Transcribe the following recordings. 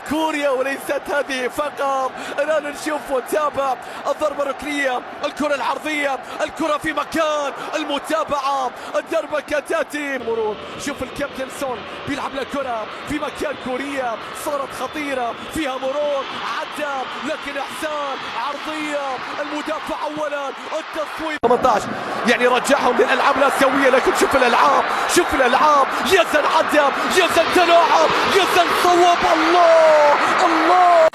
كوريا. وليست هذه فقط، الآن نشوف ونتابع الضربة الركنية، الكرة العرضية، الكرة في مكان، المتابعة، الدربكة تأتي مرور. شوف الكابتن سون بيلعب الكرة في مكان كوريا، صارت خطيرة فيها مرور، عدى لكن إحسان عرضية، المدافع أولا، التصويب 18 يعني رجعهم للألعاب الآسيوية. لكن شوف الألعاب، شوف الألعاب، يزن عدى، يزن تلاعب، يزن صوب، الله الله،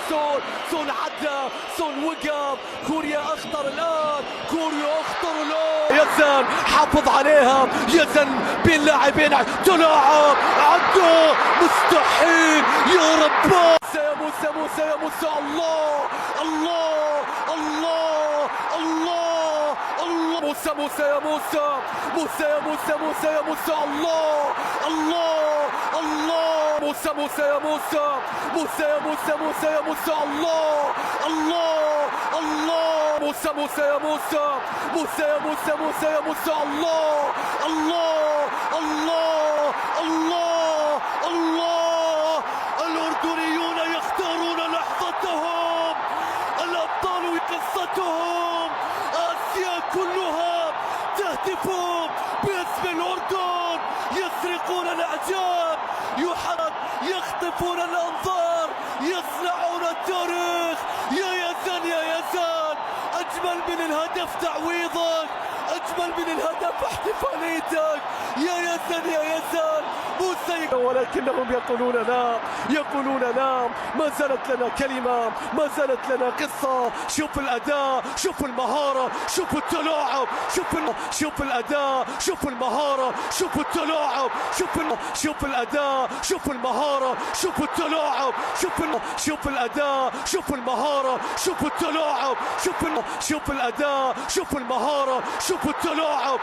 سون عدى، سون وقف، كوريا أخطر الآن، كوريا أخطر الآن، يزن حافظ عليها، يزن بين لاعبين، تلاعب عدى، مستحيل يا رب، موسى يا موسى، الله الله الله الله الله، موسى يا موسى، يا موسى، الله الله الله، موسى يا موسى، يا موسى، الله الله الله، موسى يا موسى، يا موسى، الله الله الله الله الله، الأردنيون يختارون لحظتهم، الأبطال قصتهم، آسيا كلها تهتف باسم الأردن، يسرقون الإعجاب، يخطفون الأنظار، يصنعون التاريخ. يا يزن، أجمل من الهدف تعويضك، أجمل من الهدف احتفاليتك، يا يزن موسى. ولكنهم يقولون لا، ما زالت لنا كلمة، ما زالت لنا قصة. شوف الأداء، شوف المهارة، شوف التلاعب، شوف الأداء، شوف المهارة، شوف التلاعب، شوف الأداء، شوف المهارة، شوف التلاعب، شوف الأداء، شوف المهارة، شوف التلاعب، شوف الأداء، شوف المهارة، شوف التلاعب،